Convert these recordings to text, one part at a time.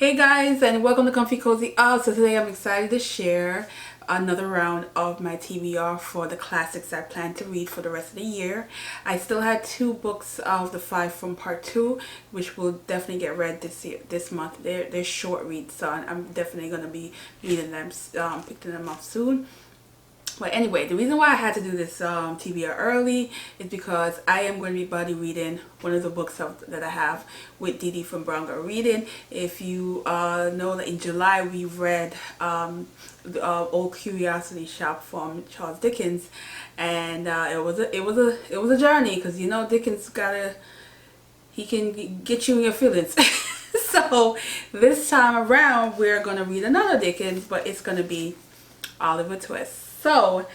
Hey guys, and welcome to Comfy Cozy Out. So today I'm excited to share another round of my TBR for the classics I plan to read for the rest of the year. I still had 2 books of the 5 from part 2, which will definitely get read this month. They're short reads, so I'm definitely going to be reading them, picking them up soon. But anyway, the reason why I had to do this TBR early is because I am going to be buddy reading one of the books that I have with Dee Dee from Brown Girl Reading. If you know that in July we read the Old Curiosity Shop from Charles Dickens, and it was a journey, because you know Dickens he can get you in your feelings. So this time around we're going to read another Dickens, but it's going to be Oliver Twist. So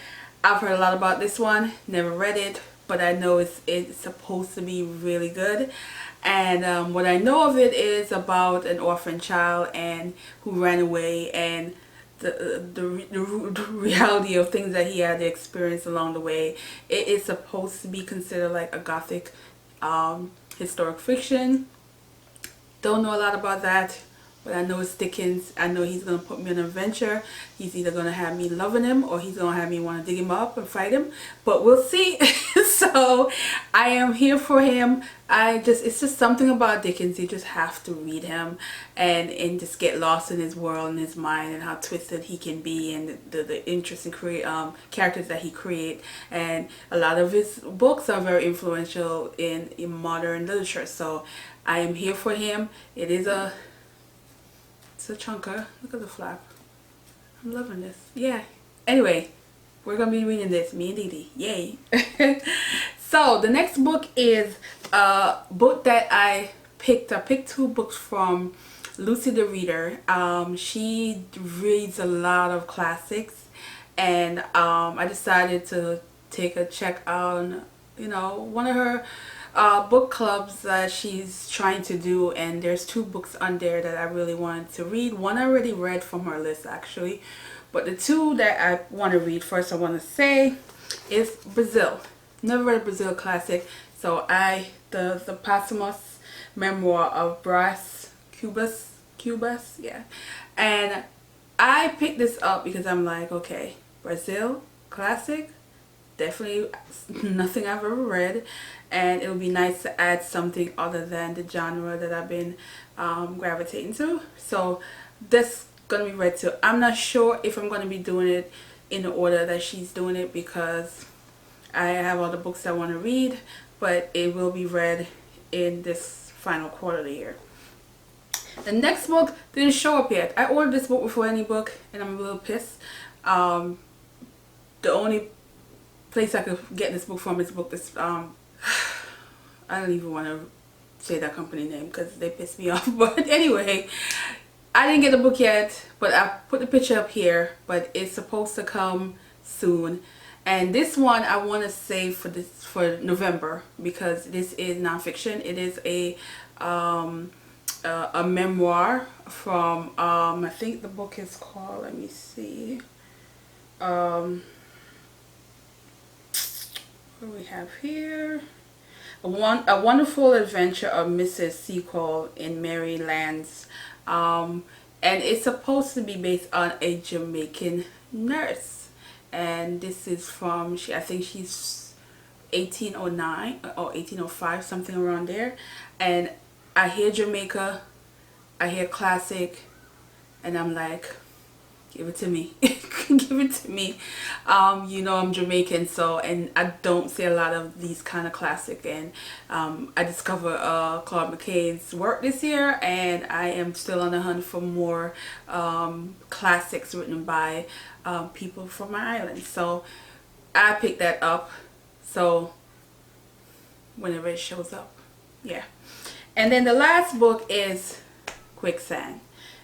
I've heard a lot about this one, never read it, but I know it's supposed to be really good. And what I know of it is about an orphan child and who ran away, and the reality of things that he had to experience along the way. It is supposed to be considered like a gothic historic fiction. Don't know a lot about that, but I know it's Dickens. I know he's going to put me on an adventure. He's either going to have me loving him, or he's going to have me want to dig him up and fight him. But we'll see. So I am here for him. It's just something about Dickens. You just have to read him and just get lost in his world and his mind, and how twisted he can be, and the interesting characters that he creates. And a lot of his books are very influential in modern literature. So I am here for him. It's a chunker. Look at the flap. I'm loving this. Yeah. Anyway, we're going to be reading this. Me and Dee Dee. Yay. So, the next book is a book that I picked. I picked 2 books from Lucy the Reader. She reads a lot of classics. And I decided to take a check on, one of her book clubs that she's trying to do, and there's 2 books on there that I really wanted to read. One I already read from her list actually, but the 2 that I want to read first, I want to say, is Brazil. Never read a Brazil classic, so the posthumous memoir of Brass Cubists, yeah. And I picked this up because I'm like, okay, Brazil classic, definitely nothing I've ever read, and it would be nice to add something other than the genre that I've been gravitating to. So this gonna be read too. I'm not sure if I'm gonna be doing it in the order that she's doing it, because I have other books I want to read, but it will be read in this final quarter of the year. The next book didn't show up yet. I ordered this book before any book, and I'm a little pissed. The only place I could get this book from is I don't even want to say that company name because they piss me off. But anyway, I didn't get the book yet, but I put the picture up here. But it's supposed to come soon, and this one I want to save for November, because this is nonfiction. It is a memoir from I think the book is called, let me see, what do we have here? A Wonderful Adventure of Mrs. Seacole in Maryland's, and it's supposed to be based on a Jamaican nurse, and this is from, I think she's 1809 or 1805, something around there. And I hear Jamaica, I hear classic, and I'm like, give it to me. Give it to me. I'm Jamaican, so, and I don't see a lot of these kind of classic, and I discovered Claude McKay's work this year, and I am still on the hunt for more classics written by people from my island. So I picked that up, so whenever it shows up, yeah. And then the last book is Quicksand,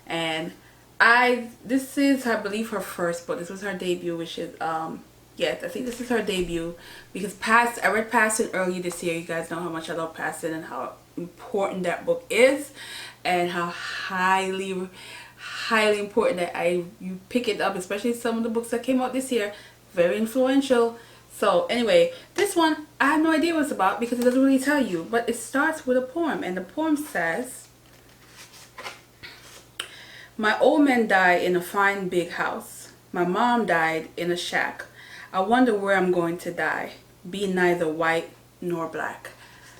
and this is, I believe, her first book. This was her debut, which is yes, I think this is her debut, because I read Passion earlier this year. You guys know how much I love Passion and how important that book is, and how highly important that you pick it up, especially some of the books that came out this year. Very influential. So anyway, this one I have no idea what it's about, because it doesn't really tell you, but it starts with a poem, and the poem says, My old man died in a fine big house. My mom died in a shack. I wonder where I'm going to die. Be neither white nor black.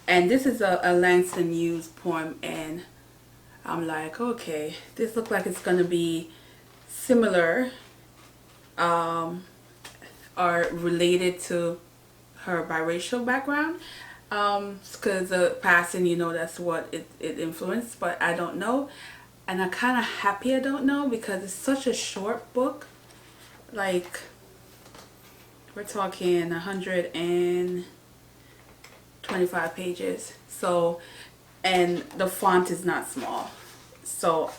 And this is a Langston Hughes poem, and I'm like, okay, this looks like it's going to be similar or related to her biracial background. Because the passing, you know, that's what it influenced, but I don't know. And I'm kind of happy I don't know, because it's such a short book. Like, we're talking 125 pages. So, and the font is not small. So,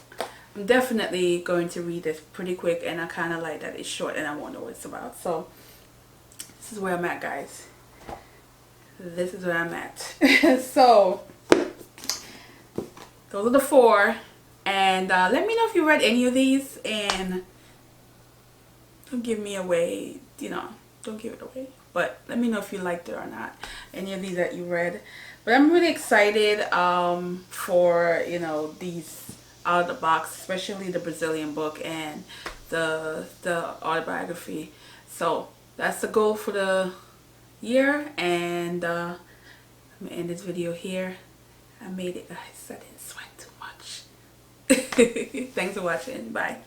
I'm definitely going to read this pretty quick, and I kind of like that it's short and I won't know what it's about. So, this is where I'm at, guys. This is where I'm at. So, those are the 4. And let me know if you read any of these, and don't give me away, you know, don't give it away. But let me know if you liked it or not, any of these that you read. But I'm really excited for, you know, these out of the box, especially the Brazilian book and the autobiography. So that's the goal for the year, and I'm gonna end this video here. I made it, guys. I didn't sweat too much. Thanks for watching. Bye.